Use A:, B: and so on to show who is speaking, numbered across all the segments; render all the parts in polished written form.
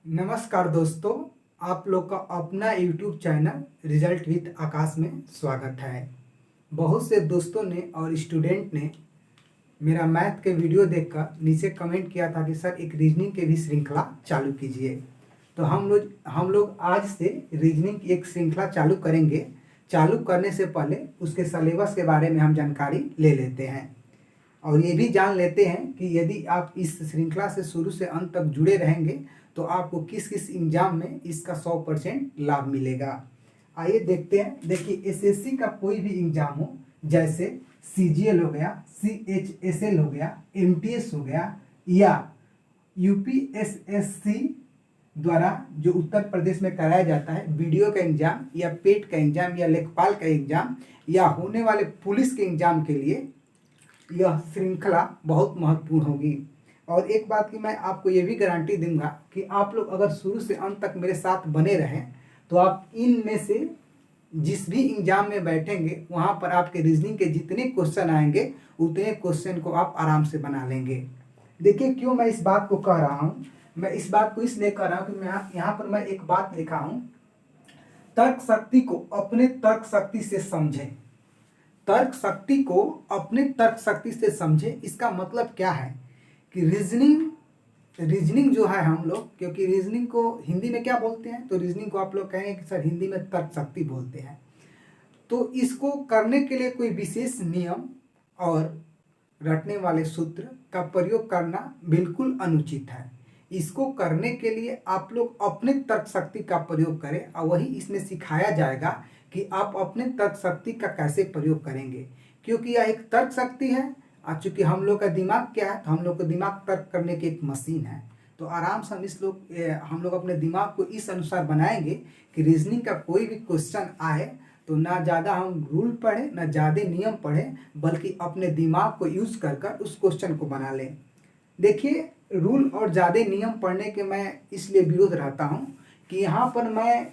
A: नमस्कार दोस्तों, आप लोग का अपना YouTube चैनल रिजल्ट विद आकाश में स्वागत है। बहुत से दोस्तों ने और स्टूडेंट ने मेरा मैथ के वीडियो देखकर नीचे कमेंट किया था कि सर एक रीजनिंग के भी श्रृंखला चालू कीजिए। तो हम लोग आज से रीजनिंग की एक श्रृंखला चालू करेंगे। चालू करने से पहले उसके सिलेबस के बारे में हम जानकारी ले लेते हैं और ये भी जान लेते हैं कि यदि आप इस श्रृंखला से शुरू से अंत तक जुड़े रहेंगे तो आपको किस किस एग्जाम में इसका 100% लाभ मिलेगा। आइए देखते हैं। देखिए, एसएससी का कोई भी एग्जाम हो, जैसे सीजीएल हो गया, सीएचएसएल हो गया, एमटीएस हो गया, या यूपीएसएससी द्वारा जो उत्तर प्रदेश में कराया जाता है वीडियो का एग्जाम, या पेट का एग्जाम, या लेखपाल का एग्जाम, या होने वाले पुलिस के एग्जाम के लिए यह श्रृंखला बहुत महत्वपूर्ण होगी। और एक बात की मैं आपको ये भी गारंटी दूंगा कि आप लोग अगर शुरू से अंत तक मेरे साथ बने रहें तो आप इनमें से जिस भी एग्जाम में बैठेंगे वहाँ पर आपके रीजनिंग के जितने क्वेश्चन आएंगे उतने क्वेश्चन को आप आराम से बना लेंगे। देखिए, क्यों मैं इस बात को कह रहा हूँ। मैं इस बात को इसलिए कह रहा हूँ कि मैं यहाँ पर मैं एक बात लिखा हूँ, तर्क शक्ति को अपने तर्क शक्ति से समझें। तर्क शक्ति को अपने तर्क शक्ति से समझें, इसका मतलब क्या है कि रीजनिंग जो है हम लोग, क्योंकि रीजनिंग को हिंदी में क्या बोलते हैं, तो रीजनिंग को आप लोग कहेंगे कि सर हिंदी में तर्क शक्ति बोलते हैं। तो इसको करने के लिए कोई विशेष नियम और रटने वाले सूत्र का प्रयोग करना बिल्कुल अनुचित है। इसको करने के लिए आप लोग अपने तर्क शक्ति का प्रयोग करें और वही इसमें सिखाया जाएगा कि आप अपने तर्क शक्ति का कैसे प्रयोग करेंगे, क्योंकि यह एक तर्क शक्ति है। और चूंकि हम लोग का दिमाग क्या है, तो हम लोग का दिमाग तर्क करने की एक मशीन है। तो आराम से हम लोग अपने दिमाग को इस अनुसार बनाएंगे कि रीजनिंग का कोई भी क्वेश्चन आए तो ना ज़्यादा हम रूल पढ़ें ना ज़्यादा नियम पढ़ें, बल्कि अपने दिमाग को यूज कर कर उस क्वेश्चन को बना लें। देखिए, रूल और ज़्यादा नियम पढ़ने के मैं इसलिए विरोध रहता हूँ कि यहाँ पर मैं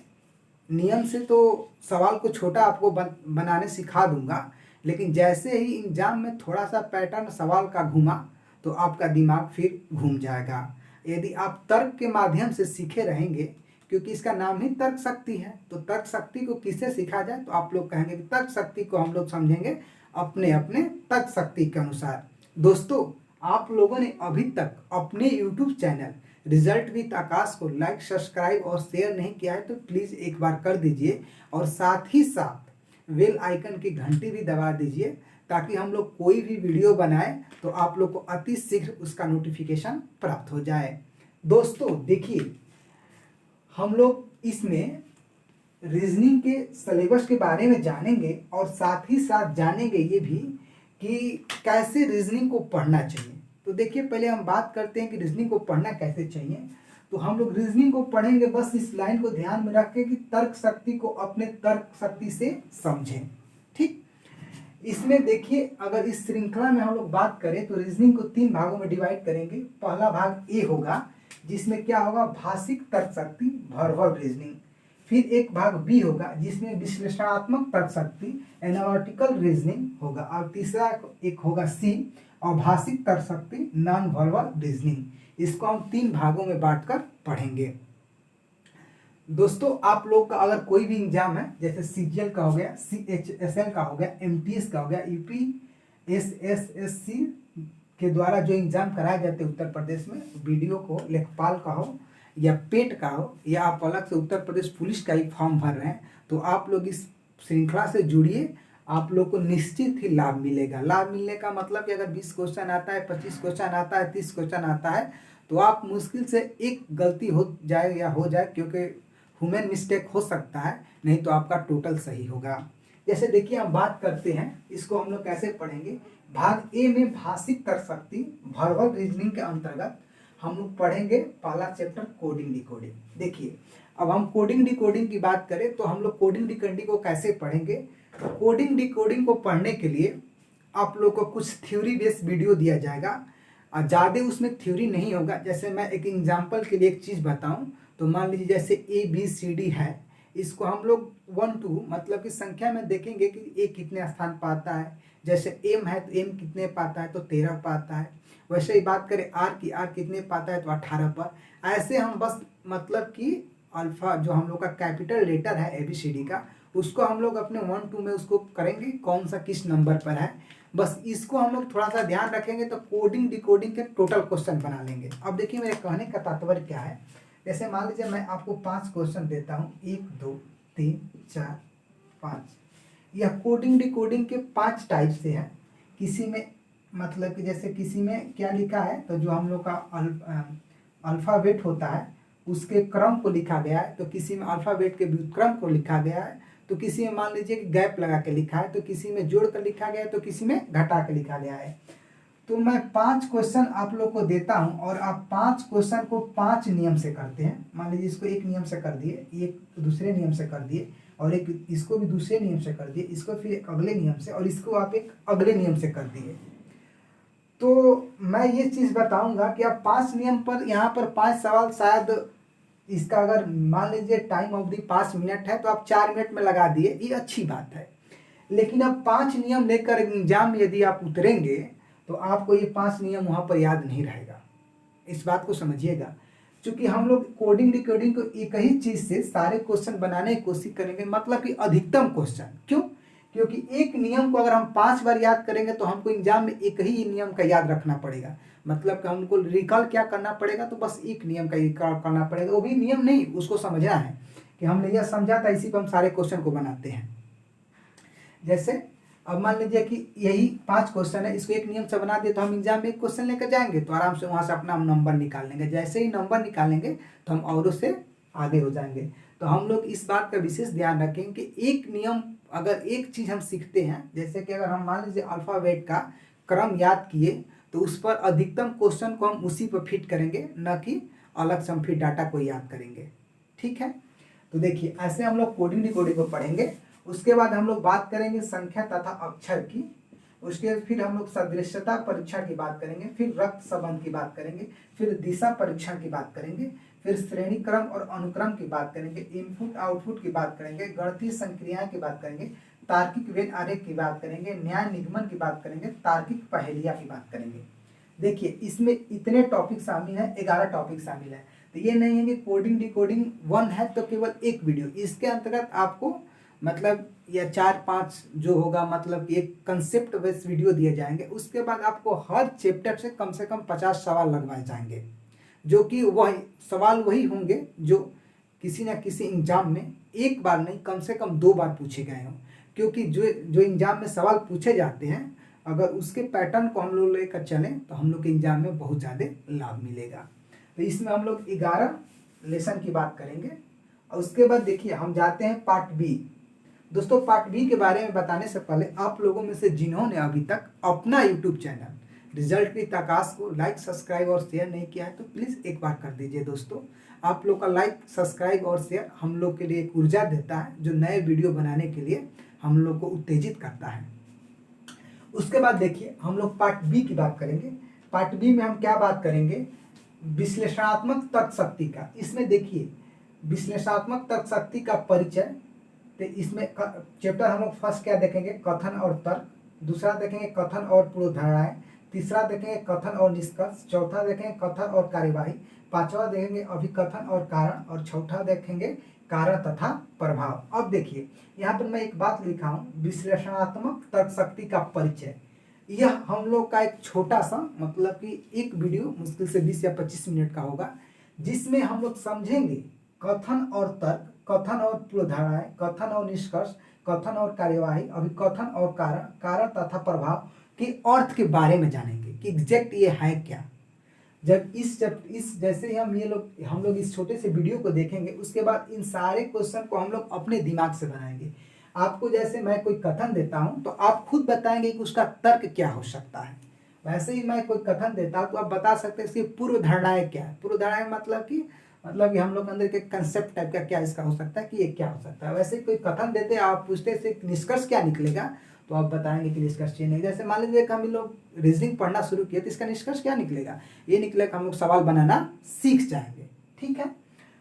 A: नियम से तो सवाल को छोटा आपको बनाने सिखा दूंगा, लेकिन जैसे ही एग्जाम में थोड़ा सा पैटर्न सवाल का घूमा तो आपका दिमाग फिर घूम जाएगा। यदि आप तर्क के माध्यम से सीखे रहेंगे, क्योंकि इसका नाम ही तर्क शक्ति है, तो तर्क शक्ति को किससे सीखा जाए, तो आप लोग कहेंगे कि तर्क शक्ति को हम लोग समझेंगे अपने अपने तर्क शक्ति के अनुसार। दोस्तों, आप लोगों ने अभी तक अपने यूट्यूब चैनल रिजल्ट विद आकाश को लाइक, सब्सक्राइब और शेयर नहीं किया है तो प्लीज़ एक बार कर दीजिए, और साथ ही साथ बेल आइकन की घंटी भी दबा दीजिए, ताकि हम लोग कोई भी वीडियो बनाए तो आप लोग को अति शीघ्र उसका नोटिफिकेशन प्राप्त हो जाए। दोस्तों देखिए, हम लोग इसमें रीजनिंग के सिलेबस के बारे में जानेंगे और साथ ही साथ जानेंगे ये भी कि कैसे रीजनिंग को पढ़ना चाहिए। तो देखिए, पहले हम बात करते हैं कि रीजनिंग को पढ़ना कैसे चाहिए। तो हम लोग रीजनिंग को पढ़ेंगे, बस इस लाइन को ध्यान में रखें कि तर्क शक्ति को अपने तर्क शक्ति से समझें। ठीक, इसमें देखिए, अगर इस श्रृंखला में हम लोग बात करें तो रीजनिंग को 3 भागों में डिवाइड करेंगे। पहला भाग ए होगा, जिसमें क्या होगा, भाषिक तर्क शक्ति, वर्बल रीजनिंग। फिर एक भाग बी होगा जिसमें विश्लेषणात्मक तर्क शक्ति, एनालिटिकल रीजनिंग होगा। और तीसरा एक होगा सी, अभाषिक तर्क शक्ति, नॉन वर्बल रीजनिंग। इसको हम 3 भागों में बांटकर पढ़ेंगे। दोस्तों, आप लोग का अगर कोई भी एग्जाम है, जैसे सीजीएल का हो गया, सीएचएसएल का हो गया, एमटीएस का हो गया, यूपीएसएससी के द्वारा जो एग्जाम कराए जाते हैं उत्तर प्रदेश में, वीडियो को लेखपाल का हो या पेट का हो, या आप अलग से उत्तर प्रदेश पुलिस का ही फॉर्म भर रहे हैं, तो आप लोग इस श्रृंखला से जुड़िए। आप लोग को निश्चित ही लाभ मिलेगा। लाभ मिलने का मतलब कि अगर 20 क्वेश्चन आता है, 25 क्वेश्चन आता है, 30 क्वेश्चन आता है, तो आप मुश्किल से एक गलती हो जाए या हो जाए, क्योंकि ह्यूमन मिस्टेक हो सकता है, नहीं तो आपका टोटल सही होगा। जैसे देखिए, हम बात करते हैं इसको हम लोग कैसे पढ़ेंगे। भाग ए में भाषिक तर्क शक्ति, वर्बल रीजनिंग के अंतर्गत हम लोग पढ़ेंगे पहला चैप्टर कोडिंग डिकोडिंग। देखिए, अब हम कोडिंग डिकोडिंग की बात करें तो हम लोग कोडिंग डिकोडिंग को कैसे पढ़ेंगे। कोडिंग डिकोडिंग को पढ़ने के लिए आप लोग को कुछ थ्योरी बेस्ड वीडियो दिया जाएगा, और ज़्यादा उसमें थ्योरी नहीं होगा। जैसे मैं एक एग्जांपल के लिए एक चीज़ बताऊं, तो मान लीजिए जैसे ABCD है, इसको हम लोग 1 2 मतलब कि संख्या में देखेंगे कि A कितने स्थान पाता है। जैसे M है तो M कितने पाता है, तो 13 पाता है। वैसे ही बात करें आर की, आर कितने पाता है तो 18 पर। ऐसे हम बस मतलब कि अल्फा जो हम लोग का कैपिटल लेटर है ABCD का, उसको हम लोग अपने 1 2 में उसको करेंगे कौन सा किस नंबर पर है, बस इसको हम लोग थोड़ा सा ध्यान रखेंगे तो कोडिंग डिकोडिंग के टोटल क्वेश्चन बना लेंगे। अब देखिए मेरे कहने का तात्पर्य क्या है, जैसे मान लीजिए मैं आपको 5 क्वेश्चन देता हूँ, 1 2 3 4 5, यह कोडिंग डिकोडिंग के 5 टाइप से है। किसी में मतलब कि जैसे किसी में क्या लिखा है, तो जो हम लोग का अल्फ़ाबेट होता है उसके क्रम को लिखा गया है, तो किसी में अल्फ़ाबेट के व्युत्क्रम को लिखा गया है, तो किसी में मान लीजिए कि गैप लगा के लिखा है, तो किसी में जोड़ कर लिखा गया है, तो किसी में घटा के लिखा गया है। तो मैं 5 क्वेश्चन आप लोग को देता हूं और आप 5 क्वेश्चन को 5 नियम से करते हैं। मान लीजिए इसको एक नियम से कर दिए, एक दूसरे नियम से कर दिए, और एक इसको भी दूसरे नियम से कर दिए, इसको फिर एक अगले नियम से, और इसको आप एक अगले नियम से कर दिए। तो मैं ये चीज़ बताऊंगा कि आप 5 नियम पर, यहाँ पर 5 सवाल शायद इसका अगर मान लीजिए टाइम अवधि 5 मिनट है तो आप 4 मिनट में लगा दिए, ये अच्छी बात है। लेकिन अब 5 नियम लेकर एग्जाम में यदि आप उतरेंगे तो आपको ये 5 नियम वहाँ पर याद नहीं रहेगा, इस बात को समझिएगा। क्योंकि हम लोग कोडिंग डिकोडिंग को एक ही चीज़ से सारे क्वेश्चन बनाने की कोशिश करेंगे, मतलब कि अधिकतम क्वेश्चन। क्यों? क्योंकि एक नियम को अगर हम 5 बार याद करेंगे तो हमको एग्जाम में एक ही नियम का याद रखना पड़ेगा, मतलब कि हमको रिकॉल क्या करना पड़ेगा, तो बस एक नियम का रिकॉल करना पड़ेगा। वो भी नियम नहीं, उसको समझना है कि हमने यह समझा था, इसी पर हम सारे क्वेश्चन को बनाते हैं। जैसे अब मान लीजिए कि यही 5 क्वेश्चन है, इसको एक नियम से बना दिए तो हम एग्जाम में एक क्वेश्चन लेकर जाएंगे तो आराम से वहाँ से अपना हम नंबर निकाल लेंगे। जैसे ही नंबर निकालेंगे तो हम औरों से आगे हो जाएंगे। तो हम लोग इस बात का विशेष ध्यान रखेंगे कि एक नियम, अगर एक चीज़ हम सीखते हैं, जैसे कि अगर हम मान लीजिए अल्फ़ाबेट का क्रम याद किए तो उस पर अधिकतम क्वेश्चन को हम उसी पर फिट करेंगे, न कि अलग से हम फिर डाटा को याद करेंगे। ठीक है, तो देखिए ऐसे हम लोग कोडिंग डिकोडिंग को पढ़ेंगे। उसके बाद हम लोग बात करेंगे संख्या तथा अक्षर की, उसके फिर हम लोग सदृश्यता परीक्षण की बात करेंगे, फिर रक्त संबंध की बात करेंगे, फिर दिशा परीक्षण की बात करेंगे, फिर श्रेणी क्रम और अनुक्रम की बात करेंगे, इनपुट आउटपुट की बात करेंगे, गणितीय संक्रियाएं की बात करेंगे, तार्किक वेन आरेख की बात करेंगे, न्याय निगमन की बात करेंगे, तार्किक पहेलियां की बात करेंगे। देखिए इसमें इतने टॉपिक शामिल है, 11 टॉपिक शामिल है। तो ये नहीं है कि कोडिंग डिकोडिंग 1 है तो केवल एक वीडियो, इसके अंतर्गत आपको मतलब या 4-5 जो होगा, मतलब कि एक कंसेप्ट बेस्ड वीडियो दिए जाएंगे। उसके बाद आपको हर चैप्टर से कम 50 सवाल लगवाए जाएंगे, जो कि वही सवाल वही होंगे जो किसी न किसी एग्जाम में एक बार नहीं कम से कम 2 बार पूछे गए हों। क्योंकि जो जो एग्जाम में सवाल पूछे जाते हैं, अगर उसके पैटर्न को हम लोग लेकर चलें तो हम लोग के एग्जाम में बहुत ज़्यादा लाभ मिलेगा। तो इसमें हम लोग 11 लेसन की बात करेंगे। और उसके बाद देखिए हम जाते हैं पार्ट बी। दोस्तों पार्ट बी के बारे में बताने से पहले आप लोगों में से जिन्होंने अभी तक अपना यूट्यूब चैनल रिजल्ट विद आकाश को लाइक सब्सक्राइब और शेयर नहीं किया है तो प्लीज़ एक बार कर दीजिए। दोस्तों आप लोग का लाइक सब्सक्राइब और शेयर हम लोग के लिए एक ऊर्जा देता है, जो नए वीडियो बनाने के लिए हम लोग को उत्तेजित करता है। उसके बाद देखिए हम लोग पार्ट बी की बात करेंगे। पार्ट बी में हम क्या बात करेंगे, विश्लेषणात्मक तर्क शक्ति का। इसमें देखिए विश्लेषणात्मक तर्क शक्ति का परिचय, तो इसमें चैप्टर हम लोग फर्स्ट क्या देखेंगे, कथन और तर्क। दूसरा देखेंगे कथन और पूर्वधारणाएं। तीसरा देखेंगे कथन और निष्कर्ष। चौथा देखेंगे कथन और कार्यवाही। पांचवा देखेंगे अभिकथन और कारण। और छठा देखेंगे कारण तथा प्रभाव। अब देखिए यहाँ पर मैं एक बात लिखा हूँ, विश्लेषणात्मक तर्क शक्ति का परिचय। यह हम लोग का एक छोटा सा मतलब कि एक वीडियो मुश्किल से 20 या 25 मिनट का होगा, जिसमें हम लोग समझेंगे कथन और तर्क, कथन और पूर्वधारणाएं, कथन और निष्कर्ष, कथन और कार्यवाही, अभिकथन और कारण, कारण तथा प्रभाव के अर्थ के बारे में जानेंगे कि एग्जैक्ट ये है क्या। जब इस जैसे ही हम लोग इस छोटे से वीडियो को देखेंगे, उसके बाद इन सारे क्वेश्चन को हम लोग अपने दिमाग से बनाएंगे। आपको जैसे मैं कोई कथन देता हूं तो आप खुद बताएंगे कि उसका तर्क क्या हो सकता है। वैसे ही मैं कोई कथन देता हूं तो आप बता सकते हैं इसकी पूर्व धारणाएं क्या है। पूर्व धारणाएं मतलब कि हम लोग अंदर के कंसेप्ट टाइप का क्या इसका हो सकता है कि ये क्या हो सकता है। वैसे कोई कथन देते हैं, आप पूछते हैं निष्कर्ष क्या निकलेगा, तो आप बताएंगे कि निष्कर्ष ये नहीं। जैसे मान लीजिए कि हम लोग रीजनिंग पढ़ना शुरू किए तो इसका निष्कर्ष क्या निकलेगा, ये निकलेगा हम लोग सवाल बनाना सीख जाएंगे। ठीक है,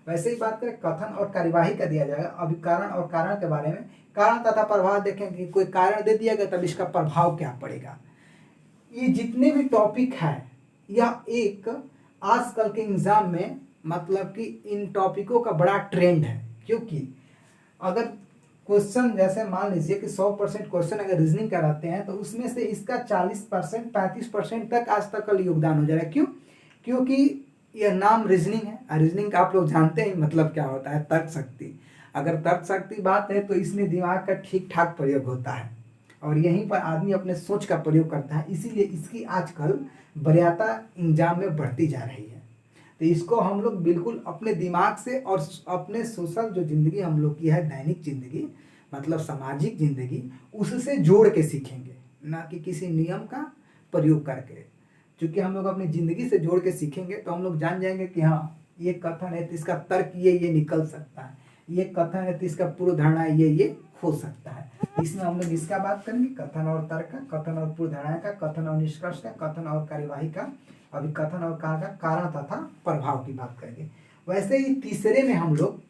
A: वैसे ही बात करें कथन और कार्यवाही का दिया जाएगा। अभी कारण और कारण के बारे में, कारण तथा प्रभाव देखेंगे, कोई कारण दे दिया गया तब इसका प्रभाव क्या पड़ेगा। ये जितने भी टॉपिक है यह एक आजकल के एग्जाम में मतलब कि इन टॉपिकों का बड़ा ट्रेंड है, क्योंकि अगर क्वेश्चन जैसे मान लीजिए कि 100% क्वेश्चन अगर रीजनिंग कराते हैं तो उसमें से इसका 40% 35% तक आज तक का योगदान हो जा रहा है। क्यों? क्योंकि यह नाम रीजनिंग है, और रीजनिंग आप लोग जानते हैं मतलब क्या होता है, तर्क शक्ति। अगर तर्क शक्ति बात है तो इसमें दिमाग का ठीक ठाक प्रयोग होता है और यहीं पर आदमी अपने सोच का प्रयोग करता है, इसीलिए इसकी आजकल वरीयता एग्जाम में बढ़ती जा रही है। तो इसको हम लोग बिल्कुल अपने दिमाग से और अपने सोशल जो जिंदगी हम लोग की है, दैनिक जिंदगी मतलब सामाजिक जिंदगी, उससे जोड़ के सीखेंगे, ना कि किसी नियम का प्रयोग करके। क्योंकि हम लोग अपनी जिंदगी से जोड़ के सीखेंगे तो हम लोग जान जाएंगे कि हाँ ये कथन है तो इसका तर्क ये निकल सकता है, ये कथन है तो इसका पूर्व धारणा ये हो सकता है। इसमें हम लोग इसका बात करेंगे, कथन और तर्क का, कथन और पूर्व धारणा का, कथन और निष्कर्ष का, कथन और कार्यवाही का, अभी कथन और कारण तथा प्रभाव की बात करेंगे। वैसे ही तीसरे में हम लोग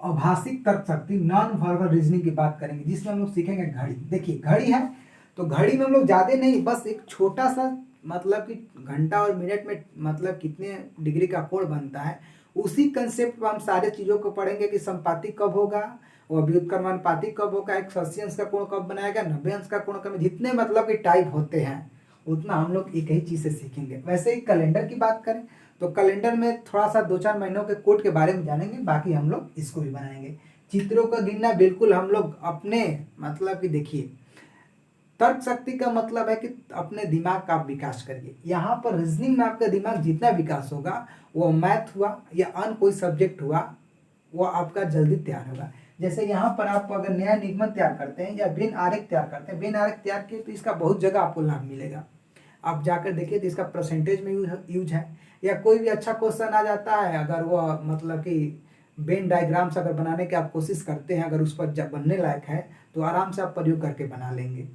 A: अभाषिक तर्क शक्ति नॉन वर्बल रीजनिंग की बात करेंगे, जिसमें हम लोग सीखेंगे घड़ी। देखिए घड़ी है तो घड़ी में हम लोग ज़्यादा नहीं, बस एक छोटा सा मतलब कि घंटा और मिनट में मतलब कितने डिग्री का कोण बनता है, उसी कंसेप्ट पर हम सारे चीज़ों को पढ़ेंगे कि संपाती कब होगा, वो व्युत्क्रमानुपाती कब होगा, 180 अंश का कोण कब बनाएगा, 90 अंश का कोण कब, जितने मतलब कि टाइप होते हैं उतना हम लोग एक ही चीज़ से सीखेंगे। वैसे ही कैलेंडर की बात करें तो कैलेंडर में थोड़ा सा 2-4 महीनों के कोड के बारे में जानेंगे, बाकी हम लोग इसको भी बनाएंगे। चित्रों का गिनना बिल्कुल हम लोग अपने मतलब कि देखिए, तर्क शक्ति का मतलब है कि अपने दिमाग का आप विकास करिए। यहाँ पर रीजनिंग में आपका दिमाग जितना विकास होगा, वो मैथ हुआ या अन्य कोई सब्जेक्ट हुआ, वो आपका जल्दी तैयार होगा। जैसे यहाँ पर आप अगर नया निगमन तैयार करते हैं या भिन्न आरेख तैयार करते हैं, भिन्न आरेख तैयार किए तो इसका बहुत जगह आपको लाभ मिलेगा। आप जाकर देखिए तो इसका परसेंटेज में यूज है, या कोई भी अच्छा क्वेश्चन आ जाता है, अगर वो मतलब कि वेन डायग्राम्स अगर बनाने की आप कोशिश करते हैं, अगर उस पर जब बनने लायक है तो आराम से आप प्रयोग करके बना लेंगे।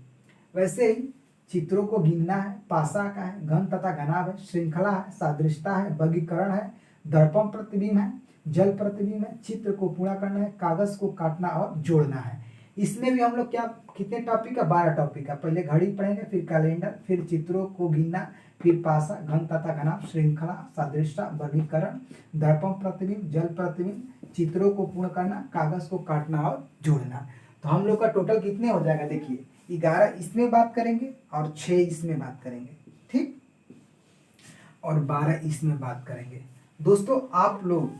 A: वैसे ही चित्रों को गिनना है, पासा का है, घन तथा घनाभ है, श्रृंखला है, सादृश्यता है, वर्गीकरण है, दर्पण प्रतिबिंब है, जल प्रतिबिंब है, चित्र को पूरा करना है, कागज को काटना और जोड़ना है। इसमें भी हम लोग क्या कितने टॉपिक का, 12 टॉपिक का। पहले घड़ी पढ़ेंगे, फिर कैलेंडर, फिर चित्रों को गिनना, फिर पासा, घन तथा घनाभ, श्रृंखला, सादृश्यता, वर्गीकरण, दर्पण प्रतिबिंब, जल प्रतिबिंब, चित्रों को पूर्ण करना, कागज को काटना और जोड़ना। तो हम लोग का टोटल कितने हो जाएगा, देखिए 11 इसमें बात करेंगे और 6 इसमें बात करेंगे, ठीक, और 12 इसमें बात करेंगे। दोस्तों आप लोग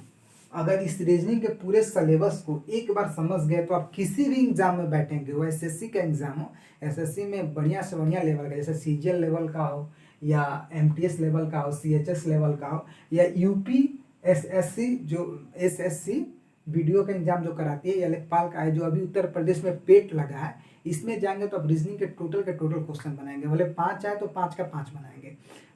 A: अगर इस रीजनिंग के पूरे सिलेबस को एक बार समझ गए तो आप किसी भी एग्जाम में बैठेंगे, वो एसएससी का एग्जाम हो, एसएससी में बढ़िया से बढ़िया लेवल का, जैसे सीजीएल लेवल का हो या एमटीएस लेवल का हो, सीएचएस लेवल का हो, या यूपी एसएससी जो एसएससी वीडियो का एग्जाम जो कराती है, या लेखपाल का है जो अभी उत्तर प्रदेश में पेट लगा है, इसमें जाएंगे तो आप रीजनिंग के टोटल क्वेश्चन बनाएंगे। भले 5 आए तो 5 का 5 बनाएंगे,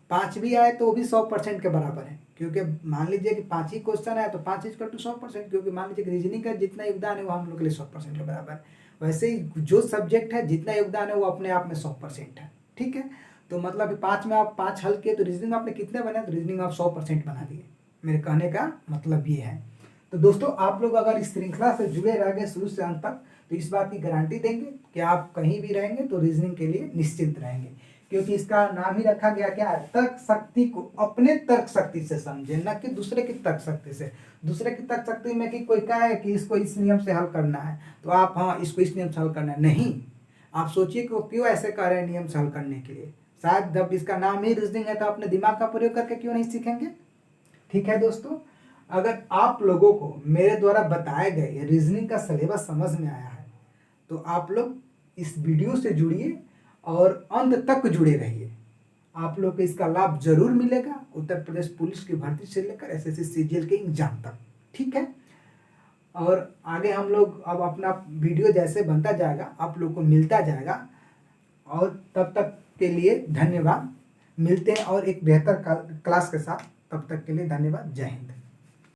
A: 5 भी आए तो वो भी 100% के बराबर है, क्योंकि मान लीजिए कि 5 ही क्वेश्चन आए तो 5 इज टू 100%, क्योंकि मान लीजिए कि रीजनिंग का जितना योगदान है वो हम लोग के लिए 100% के बराबर है। वैसे ही जो सब्जेक्ट है जितना योगदान है वो अपने आप में 100% है, ठीक है। तो मतलब 5 में आप 5 हल किए तो रीजनिंग में आपने कितने बनाए, तो रीजनिंग में आप 100% बना दिए। मेरे कहने का मतलब ये है। तो दोस्तों आप लोग अगर इस श्रृंखला से जुड़े रह गए शुरू से अंत तक, तो इस बात की गारंटी देंगे कि आप कहीं भी रहेंगे तो रीजनिंग के लिए निश्चिंत रहेंगे, क्योंकि इसका नाम ही रखा गया क्या है, तर्क शक्ति को अपने तर्क शक्ति से समझे, न कि दूसरे की तर्क शक्ति से। दूसरे की तर्क शक्ति में कि कोई कहा है कि इसको इस नियम से हल करना है तो आप हाँ इसको इस नियम से हल करना है, नहीं। आप सोचिए कि वो क्यों ऐसे कह रहे हैं नियम से हल करने के लिए, शायद जब इसका नाम ही रीजनिंग है तो अपने दिमाग का प्रयोग करके क्यों नहीं सीखेंगे। ठीक है दोस्तों, अगर आप लोगों को मेरे द्वारा बताए गए रीजनिंग का सिलेबस समझ में आया है तो आप लोग इस वीडियो से जुड़िए और अंत तक जुड़े रहिए। आप लोग को इसका लाभ जरूर मिलेगा, उत्तर प्रदेश पुलिस की भर्ती से लेकर एसएससी सीजीएल के एग्जाम तक, ठीक है। और आगे हम लोग अब अपना वीडियो जैसे बनता जाएगा आप लोग को मिलता जाएगा, और तब तक के लिए धन्यवाद। मिलते हैं और एक बेहतर क्लास के साथ, तब तक के लिए धन्यवाद। जय हिंद।